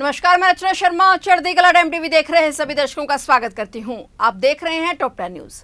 नमस्कार, मैं रचना शर्मा। चढ़ती कला टाइम टीवी देख रहे हैं सभी दर्शकों का स्वागत करती हूं। आप देख रहे हैं टॉप 10 न्यूज।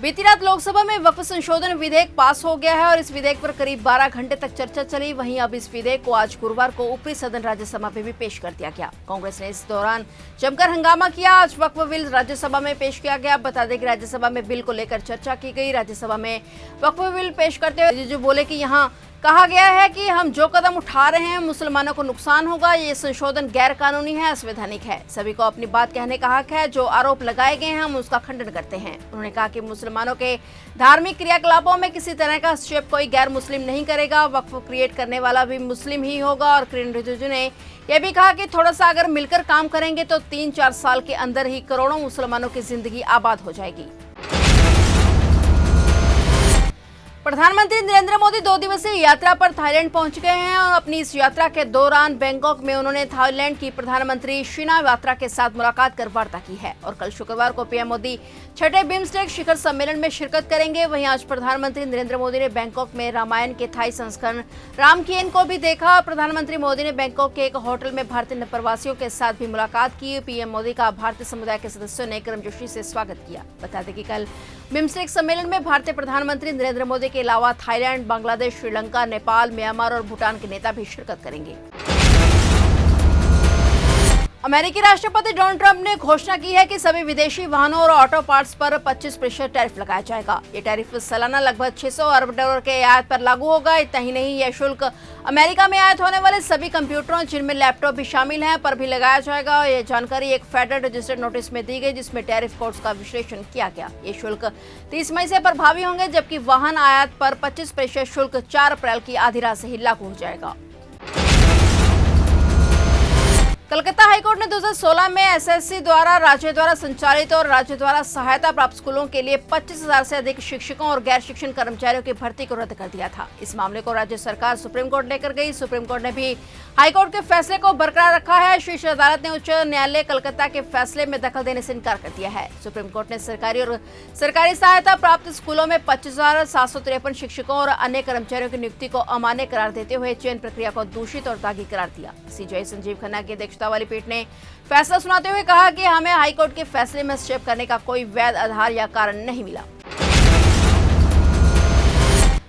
बीती रात लोकसभा में वक्फ संशोधन विधेयक पास हो गया है और इस विधेयक पर करीब 12 घंटे तक चर्चा चली। वहीं अब इस विधेयक को आज गुरुवार को ऊपरी सदन राज्यसभा में भी पेश कर दिया गया। कांग्रेस ने इस दौरान जमकर हंगामा किया। आज वक्फ बिल राज्यसभा में पेश किया गया। बता दें कि राज्यसभा में बिल को लेकर चर्चा की गई। राज्यसभा में वक्फ बिल पेश करते हुए रिजिजू बोले कि यहाँ कहा गया है कि हम जो कदम उठा रहे हैं मुसलमानों को नुकसान होगा। ये संशोधन गैर कानूनी है, असंवैधानिक है। सभी को अपनी बात कहने का हक है। जो आरोप लगाए गए हैं हम उसका खंडन करते हैं। उन्होंने कहा कि मुसलमानों के धार्मिक क्रियाकलापों में किसी तरह का हस्तक्षेप कोई गैर मुस्लिम नहीं करेगा। वक्फ क्रिएट करने वाला भी मुस्लिम ही होगा। और किरण रिजिजू ने यह भी कहा कि थोड़ा सा अगर मिलकर काम करेंगे तो 3-4 साल के अंदर ही करोड़ों मुसलमानों की जिंदगी आबाद हो जाएगी। प्रधानमंत्री नरेंद्र मोदी 2 दिवसीय यात्रा पर थाईलैंड पहुंच गए हैं और अपनी इस यात्रा के दौरान बैंकॉक में उन्होंने थाईलैंड की प्रधानमंत्री शिनावात्रा के साथ मुलाकात कर वार्ता की है। और कल शुक्रवार को पीएम मोदी 6ठे बिम्स्टेक शिखर सम्मेलन में शिरकत करेंगे। वहीं आज प्रधानमंत्री नरेंद्र मोदी ने बैंकॉक में रामायण के थाई संस्करण रामकियन को भी देखा। प्रधानमंत्री मोदी ने बैंकॉक के एक होटल में भारतीय प्रवासियों के साथ भी मुलाकात की। पीएम मोदी का भारतीय समुदाय के सदस्यों ने गर्मजोशी से स्वागत किया। बता दें कि कल बिम्स्टेक सम्मेलन में भारतीय प्रधानमंत्री नरेंद्र मोदी के अलावा थाईलैंड, बांग्लादेश, श्रीलंका, नेपाल, म्यांमार और भूटान के नेता भी शिरकत करेंगे। अमेरिकी राष्ट्रपति डोनाल्ड ट्रंप ने घोषणा की है कि सभी विदेशी वाहनों और ऑटो पार्ट्स पर 25% टैरिफ लगाया जाएगा। ये टैरिफ सालाना लगभग 600 अरब डॉलर के आयात पर लागू होगा। इतना ही नहीं, यह शुल्क अमेरिका में आयात होने वाले सभी कंप्यूटरों जिनमें लैपटॉप भी शामिल हैं पर भी लगाया जाएगा। यह जानकारी एक फेडरल रजिस्टर्ड नोटिस में दी गई जिसमें टैरिफ कोड्स का विश्लेषण किया गया। ये शुल्क 30 मई से प्रभावी होंगे जबकि वाहन आयात पर 25% शुल्क 4 अप्रैल की आधी रात से ही लागू हो जाएगा। कलकत्ता हाईकोर्ट ने 2016 में एसएससी द्वारा राज्य द्वारा संचालित और राज्य द्वारा सहायता प्राप्त स्कूलों के लिए 25,000 से अधिक शिक्षकों और गैर शिक्षण कर्मचारियों की भर्ती को रद्द कर दिया था। इस मामले को राज्य सरकार सुप्रीम कोर्ट लेकर गई। सुप्रीम कोर्ट ने भी हाईकोर्ट के फैसले को बरकरार रखा है। शीर्ष अदालत ने उच्च न्यायालय कलकत्ता के फैसले में दखल देने से इनकार कर दिया है। सुप्रीम कोर्ट ने सरकारी और सरकारी सहायता प्राप्त स्कूलों में 25,753 शिक्षकों और अन्य कर्मचारियों की नियुक्ति को अमान्य करार देते हुए चयन प्रक्रिया को दूषित और दागी करार दिया। सीजेआई संजीव खन्ना की अध्यक्षता वाली पीठ ने फैसला सुनाते हुए कहा कि हमें हाईकोर्ट के फैसले में हस्तक्षेप करने का कोई वैध आधार या कारण नहीं मिला।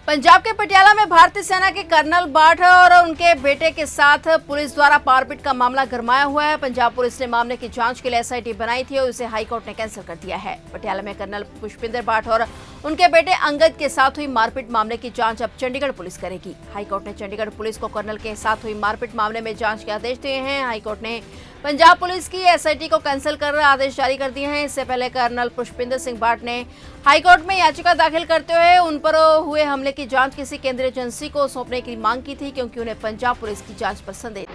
पंजाब के पटियाला में भारतीय सेना के कर्नल बाठ और उनके बेटे के साथ पुलिस द्वारा मारपीट का मामला गरमाया हुआ है। पंजाब पुलिस ने मामले की जांच के लिए एसआईटी बनाई थी और उसे हाईकोर्ट ने कैंसिल कर दिया है। पटियाला में कर्नल पुष्पिंदर बाठ और उनके बेटे अंगद के साथ हुई मारपीट मामले की जांच अब चंडीगढ़ पुलिस करेगी। हाईकोर्ट ने चंडीगढ़ पुलिस को कर्नल के साथ हुई मारपीट मामले में जांच के आदेश दिए हैं। हाईकोर्ट ने पंजाब पुलिस की एसआईटी को कैंसिल कर आदेश जारी कर दिए हैं। इससे पहले कर्नल पुष्पिंदर सिंह बाठ ने हाईकोर्ट में याचिका दाखिल करते हुए उन पर हुए हमले की जांच किसी केंद्रीय एजेंसी को सौंपने की मांग की थी क्योंकि उन्हें पंजाब पुलिस की जांच पर संदेह।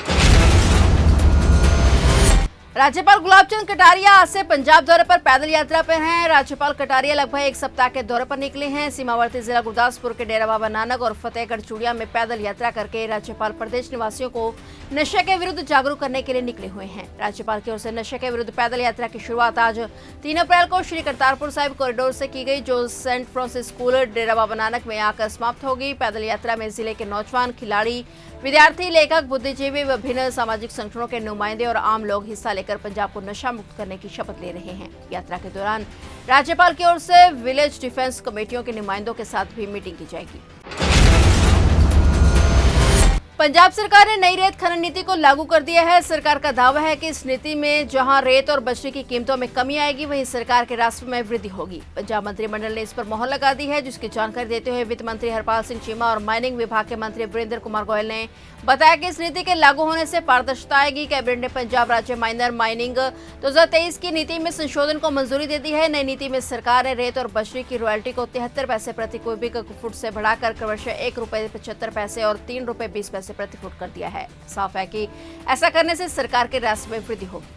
राज्यपाल गुलाब चंद कटारिया आज से पंजाब दौरे पर पैदल यात्रा पर हैं। राज्यपाल कटारिया लगभग 1 सप्ताह के दौरे पर निकले हैं। सीमावर्ती जिला गुरदासपुर के डेरा बाबा नानक और फतेहगढ़ चूड़िया में पैदल यात्रा करके राज्यपाल प्रदेश निवासियों को नशे के विरुद्ध जागरूक करने के लिए निकले हुए हैं। राज्यपाल की ओर से नशे के विरुद्ध पैदल यात्रा की शुरुआत आज 3 अप्रैल को श्री करतारपुर साहिब कॉरिडोर से की गई जो Saint Francis school Dera Baba Nanak में आकर समाप्त होगी। पैदल यात्रा में जिले के नौजवान, खिलाड़ी, विद्यार्थी, लेखक, बुद्धिजीवी, विभिन्न सामाजिक संगठनों के नुमाइंदे और आम लोग हिस्सा लेकर पंजाब को नशा मुक्त करने की शपथ ले रहे हैं। यात्रा के दौरान राज्यपाल की ओर से विलेज डिफेंस कमेटियों के नुमाइंदों के साथ भी मीटिंग की जाएगी। पंजाब सरकार ने नई रेत खनन नीति को लागू कर दिया है। सरकार का दावा है कि इस नीति में जहां रेत और बजरी की कीमतों में कमी आएगी वहीं सरकार के राजस्व में वृद्धि होगी। पंजाब मंत्रिमंडल ने इस पर मोहर लगा दी है जिसकी जानकारी देते हुए वित्त मंत्री हरपाल सिंह चीमा और माइनिंग विभाग के मंत्री वीरेंद्र कुमार गोयल ने बताया कि इस नीति के लागू होने से पारदर्शिता आएगी। कैबिनेट ने पंजाब राज्य माइनर माइनिंग 2023 की नीति में संशोधन को मंजूरी दे दी है। नई नीति में सरकार ने रेत और बजरी की रॉयल्टी को 73 पैसे प्रति क्यूबिक फुट से बढ़ाकर क्रमशः ₹1.75 और ₹3.20 प्रति फुट कर दिया है। साफ है कि ऐसा करने से सरकार के राजस्व में वृद्धि होगी।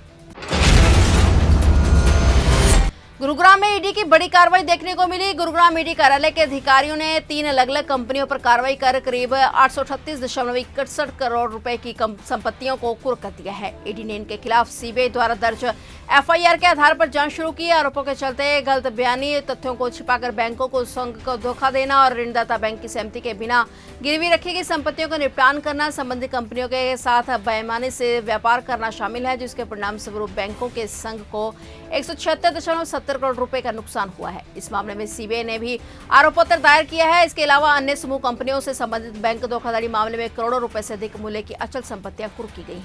गुरुग्राम में ईडी की बड़ी कार्रवाई देखने को मिली। गुरुग्राम ईडी कार्यालय के अधिकारियों ने 3 अलग अलग कंपनियों पर कार्रवाई कर करीब 838.61 करोड़ रुपए की संपत्तियों को कुर्क कर दिया है। ईडी ने इनके खिलाफ सीबीआई द्वारा दर्ज एफआईआर के आधार पर जांच शुरू की। आरोपों के चलते गलत बयानी, तथ्यों को छिपाकर बैंकों को संघ को धोखा देना और ऋणदाता बैंक की सहमति के बिना गिरवी रखी गई संपत्तियों का निपटान करना, संबंधित कंपनियों के साथ बेईमानी से व्यापार करना शामिल है, जिसके परिणाम स्वरूप बैंकों के संघ को 176.70 करोड़ रुपए का नुकसान हुआ है। इस मामले में सीबीआई ने भी आरोप पत्र दायर किया है। इसके अलावा अन्य समूह कंपनियों से संबंधित बैंक धोखाधड़ी मामले में करोड़ों रुपए से अधिक मूल्य की अचल संपत्तियां कुर्क की गई।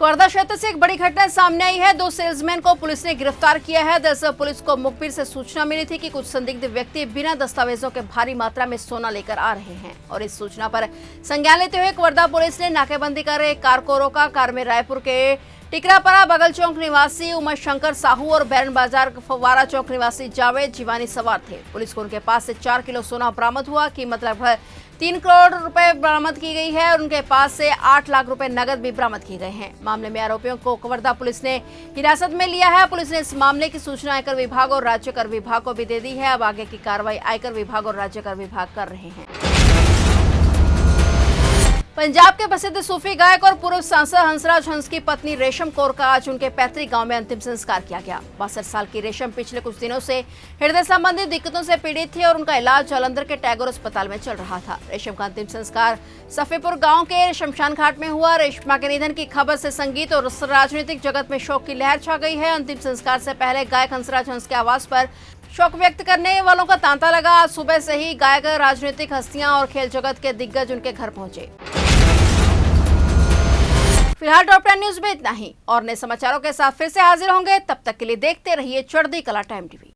वर्धा क्षेत्र से एक बड़ी घटना सामने आई है। 2 सेल्समैन को पुलिस ने गिरफ्तार किया है। दरअसल पुलिस को मुखबिर से सूचना मिली थी कि कुछ संदिग्ध व्यक्ति बिना दस्तावेजों के भारी मात्रा में सोना लेकर आ रहे हैं और इस सूचना पर संज्ञान लेते हुए वर्धा पुलिस ने नाकेबंदी कर एक कार को रोका। कार में रायपुर के टिकरापरा बगल चौक निवासी उमा शंकर साहू और बैरन बाजार फव्वारा चौक निवासी जावेद जीवानी सवार थे। पुलिस को उनके पास से 4 किलो सोना बरामद हुआ। कीमत लगभग 3 करोड़ रुपए बरामद की गई है और उनके पास से 8 लाख रुपए नगद भी बरामद किए गए हैं। मामले में आरोपियों को वर्धा पुलिस ने हिरासत में लिया है। पुलिस ने इस मामले की सूचना आयकर विभाग और राज्य कर विभाग को भी दे दी है। अब आगे की कार्रवाई आयकर विभाग और राज्य कर विभाग कर रहे हैं। पंजाब के प्रसिद्ध सूफी गायक और पूर्व सांसद हंसराज हंस की पत्नी रेशम कौर का आज उनके पैतृक गांव में अंतिम संस्कार किया गया। 62 साल की रेशम पिछले कुछ दिनों से हृदय संबंधी दिक्कतों से पीड़ित थी और उनका इलाज जालंधर के टैगोर अस्पताल में चल रहा था। रेशम का अंतिम संस्कार सफीपुर गांव के शमशान घाट में हुआ। रेशमा के निधन की खबर से संगीत और राजनीतिक जगत में शोक की लहर छा गई है। अंतिम संस्कार से पहले गायक हंसराज हंस के आवास पर शोक व्यक्त करने वालों का तांता लगा। आज सुबह से ही गायक, राजनीतिक हस्तियां और खेल जगत के दिग्गज उनके घर पहुंचे। फिलहाल टॉप 10 न्यूज में इतना ही और नए समाचारों के साथ फिर से हाजिर होंगे। तब तक के लिए देखते रहिए चढ़ती कला टाइम टीवी।